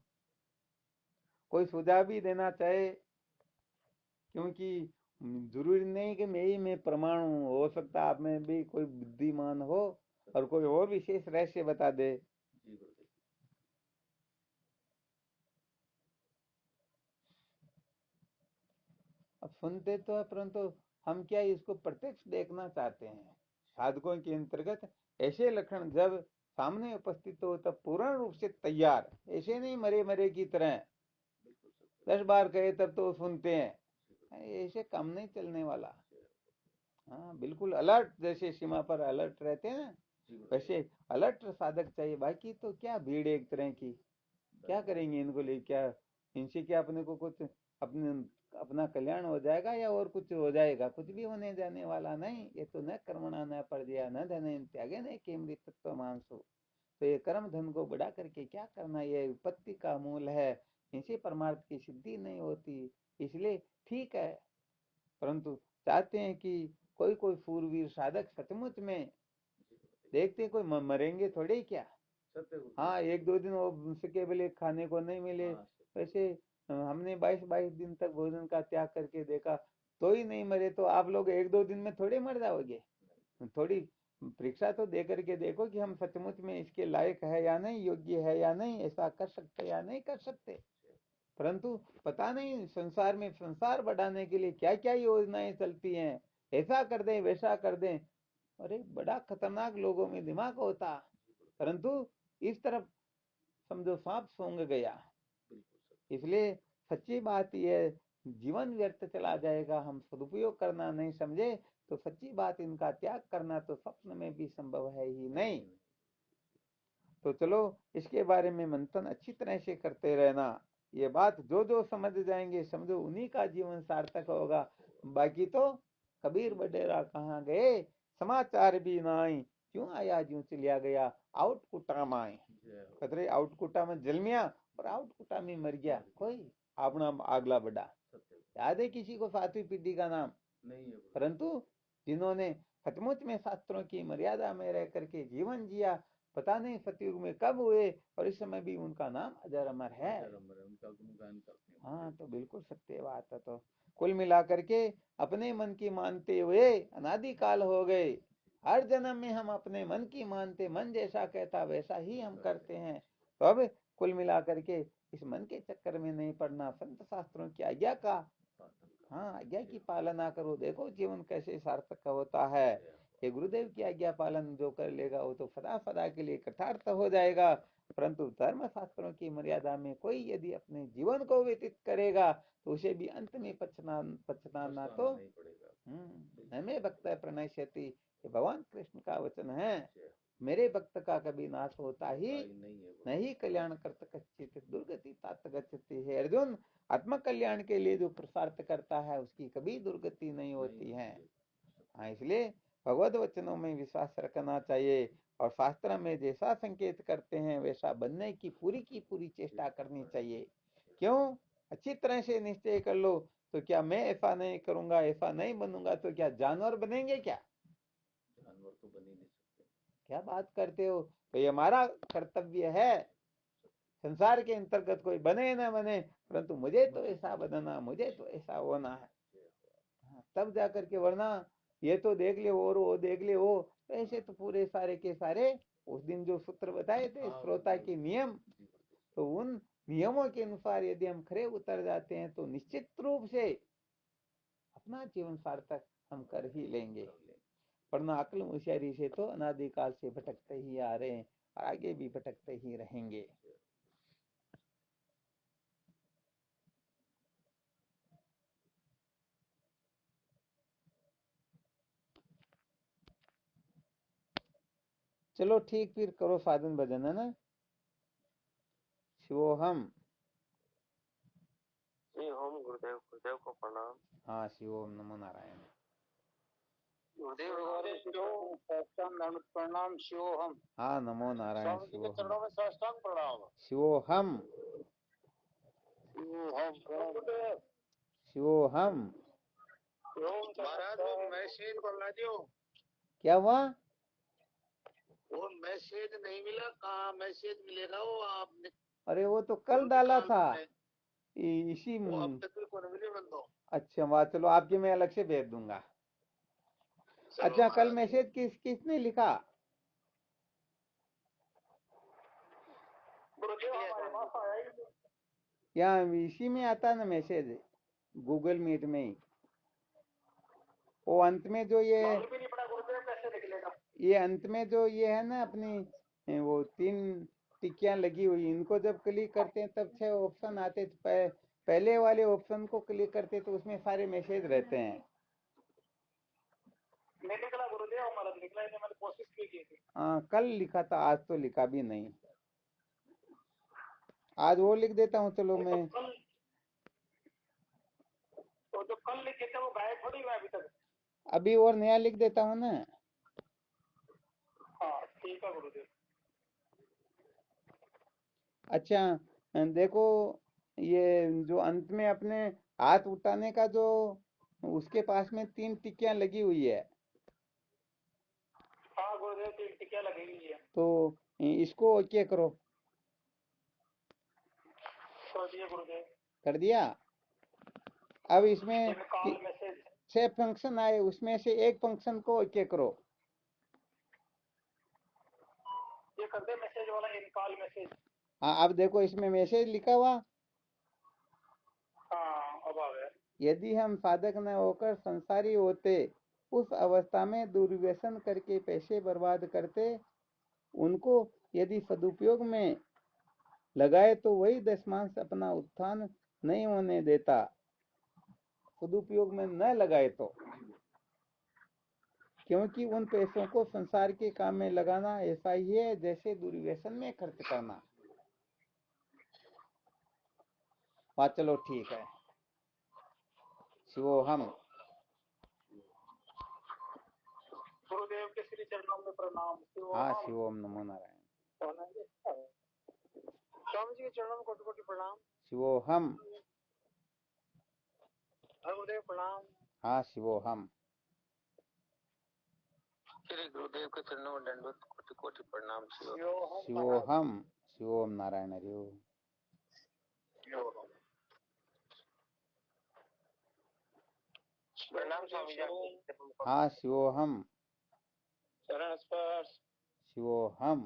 कोई सुझाव भी देना चाहे, क्योंकि जरूरी नहीं कि मैं प्रमाण हूं, हो सकता आप में भी कोई बुद्धिमान हो और कोई और विशेष रहस्य बता दे। अब सुनते तो है, परंतु हम क्या इसको प्रत्यक्ष देखना चाहते हैं। साधकों के अंतर्गत ऐसे लक्षण जब सामने उपस्थित हो तब पूर्ण रूप से तैयार, ऐसे नहीं मरे मरे की तरह 10 बार कहे तब तो सुनते हैं, ऐसे काम नहीं चलने वाला। हाँ बिल्कुल अलर्ट, जैसे सीमा पर अलर्ट रहते हैं ना, जी गुरुदेव। वैसे अलर्ट साधक चाहिए, बाकी तो क्या भीड़ एक तरह की, क्या करेंगे इनको ले, क्या इनसे क्या अपने को कुछ अपने अपना कल्याण हो जाएगा या और कुछ हो जाएगा? कुछ भी होने जाने वाला नहीं। ये तो न कर्मणा न परजया न धन त्यागे न केमृत तत्व मानसो। तो ये कर्म धन को बढ़ा करके क्या करना, ये विपत्ति का मूल है, इनसे परमार्थ की सिद्धि नहीं होती। इसलिए ठीक है, परंतु चाहते हैं कि कोई कोई फूरवीर साधक सचमुच में देखते हैं, कोई मरेंगे थोड़े ही क्या। सत्य गुरुदेव। हाँ, एक दो दिन वो उनसे केवल खाने को नहीं मिले, हाँ, सत्य। वैसे हमने 22 दिन तक भोजन का त्याग करके देखा तो ही नहीं मरे, तो आप लोग एक दो दिन में थोड़े मर जाओगे। थोड़ी परीक्षा तो दे करके देखो कि हम सचमुच में इसके लायक है या नहीं, योग्य है या नहीं, ऐसा कर सकते या नहीं कर सकते। परंतु पता नहीं संसार में संसार बढ़ाने के लिए क्या क्या योजनाएं चलती हैं, ऐसा कर दें वैसा कर दें। अरे बड़ा खतरनाक लोगों में दिमाग होता, परंतु इस तरफ समझो सांप सूंघ गया। बिल्कुल सत्य। इसलिए सच्ची बात यह, जीवन व्यर्थ चला जाएगा, हम सदुपयोग करना नहीं समझे तो सच्ची बात इनका त्याग करना तो स्वप्न में भी संभव है ही नहीं। तो चलो इसके बारे में मंथन अच्छी तरह से करते रहना। ये बात जो जो समझ जाएंगे समझो उन्हीं का जीवन सार्थक होगा। बाकी तो कबीर बडेरा कहाँ गए, समाचार भी नाई, क्यों आया ज्यों चलिया गया, आउटकुटा माए। जय हो। खतरे आउटकुटा में जन्मिया और आउटकुटा में मर गया कोई, अपना आगला बड़ा। सत्य याद है किसी को सातवीं पीढ़ी का नाम? नहीं है गुरुदेव। परंतु जिन्होंने सचमुच में शास्त्रों की मर्यादा में रह करके जीवन जिया, पता नहीं सतयुग में कब हुए और इस समय भी उनका नाम अजर अमर है। अजर अमर है, उनका गुणगान करते हैं। हाँ, तो बिल्कुल सत्य बात है। तो कुल मिलाकर के अपने मन की मानते हुए अनादिकाल हो गए, हर जन्म में हम अपने मन की मानते, मन जैसा कहता वैसा ही हम करते हैं। तो अब कुल मिलाकर के इस मन के चक्कर में नहीं पड़ना, संत शास्त्रों की आज्ञा का, हाँ, आज्ञा की पालना करो, देखो जीवन कैसे सार्थक होता है। ये गुरुदेव की आज्ञा पालन जो कर लेगा वो तो सदा सदा के लिए कृतार्थ हो जाएगा। परंतु धर्म शास्त्रों की मर्यादा में कोई यदि अपने जीवन को व्यतीत करेगा तो उसे भी अंत में पछताना तो नहीं पड़ेगा। हमें भक्त प्रणश्यति, ये भगवान कृष्ण का वचन है। मेरे भक्त का कभी नाश होता ही नहीं, कल्याण करत कच्चित दुर्गति तात गच्छति। है अर्जुन, आत्म कल्याण के लिए जो पुरुषार्थ करता है उसकी कभी दुर्गति नहीं होती है। हाँ, इसलिए भगवत वचनों में विश्वास रखना चाहिए और शास्त्र में जैसा संकेत करते हैं वैसा बनने की पूरी चेष्टा करनी चाहिए। क्यों? अच्छी तरह से निश्चय कर लो, तो क्या मैं ऐसा नहीं करूंगा, ऐसा नहीं बनूंगा तो क्या जानवर बनेंगे क्या? जानवर तो बन ही नहीं सकते। क्या बात करते हो? तो ये हमारा कर्तव्य है, संसार के अंतर्गत कोई बने न बने, परंतु मुझे तो ऐसा बनना, मुझे तो ऐसा होना है। हाँ, तब जाकर के, वरना ये तो देख ले और वो देख ले वो, तो ऐसे तो पूरे सारे के सारे उस दिन जो सूत्र बताए थे श्रोता के नियम, तो उन नियमों के अनुसार यदि हम खरे उतर जाते हैं तो निश्चित रूप से अपना जीवन सार्थक हम कर ही लेंगे। वरना अक्ल होशियारी से तो अनादिकाल से भटकते ही आ रहे हैं और आगे भी भटकते ही रहेंगे। चलो ठीक, फिर करो साधन भजन, है ना? शिवोहम। ओम गुरुदेव, गुरुदेव को प्रणाम। हाँ, शिवोम, नमो नारायण। गुरुदेव प्रणाम। शिवोहम। हाँ, नमो नारायण। स्वामी जी के चरणों में साष्टांग प्रणाम। शिवोहम, शिवोहम। महाराज वो मैसेज बोलना जो, क्या हुआ? वो मैसेज नहीं मिला, कहाँ मैसेज मिलेगा वो आपने? अरे वो तो कल डाला था इसी वो अब तक भी कौन मिले बंदो। अच्छा, वाह, चलो आपके मैं अलग से भेज दूंगा। अच्छा, कल मैसेज किसने लिखा? यहाँ इसी में आता है ना मैसेज, गूगल मीट में ही। वो अंत में जो ये अंत में जो ये है ना अपनी वो 3 टिकियां लगी हुई, इनको जब क्लिक करते हैं तब 6 ऑप्शन आते, तो पहले वाले ऑप्शन को क्लिक करते तो उसमें सारे मैसेज रहते हैं। नहीं निकला गुरुदेव, हमारा निकला ही नहीं, मैंने कोशिश भी की थी। कल लिखा था, आज तो लिखा भी नहीं। आज वो लिख देता हूँ, चलो मैं। तो जो कल लिखे थे वो गायब थोड़ी हुआ अभी तक। अभी और नया लिख देता हूँ ना। हाँ ठीक है गुरुदेव। अच्छा, देखो ये जो अंत में अपने हाथ उठाने का जो उसके पास में 3 टिकियां लगी हुई है, हाँ गुरुदेव 3 टिकिया लगी हुई है। तो इसको ओके करो। कर दिए गुरुदेव। कर दिया। अब इसमें कॉल मैसेज 6 फंक्शन आए, उसमें से एक फंक्शन को ओके करो। ये कर दे मैसेज वाला, इन कॉल मैसेज। हाँ, अब देखो इसमें मैसेज लिखा हुआ। हाँ अब आ गया। यदि हम साधक न होकर संसारी होते, उस अवस्था में दुर्व्यसन करके पैसे बर्बाद करते, उनको यदि सदुपयोग में लगाए तो वही दशमांश अपना उत्थान नहीं होने देता। सदुपयोग में न लगाए तो, क्योंकि उन पैसों को संसार के काम में लगाना ऐसा ही है जैसे दुर्व्यसन में खर्च करना। बात चलो ठीक है। शिवोहम। गुरुदेव के श्री चरणों में प्रणाम। हाँ, शिवोम नमो नारायण। स्वामी जी के चरणों में कोटि कोटि प्रणाम। शिवोहम। गुरुदेव प्रणाम। हाँ, शिवोहम। श्री गुरुदेव के चरणों में दंडवत कोटि कोटि प्रणाम। शिवोहम। शिवोम नारायण हरि ओम। प्रणाम स्वामी जी। हाँ, शिवोहम। चरण स्पर्श। शिवोहम।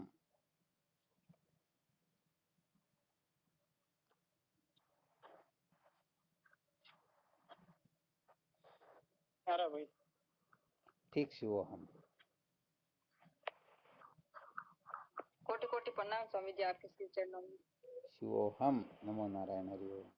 अरे भाई ठीक, शिवोहम। कोटि कोटि प्रणाम स्वामी जी आपके श्री चरणों में। शिवोहम नमो नारायण हरि ओम।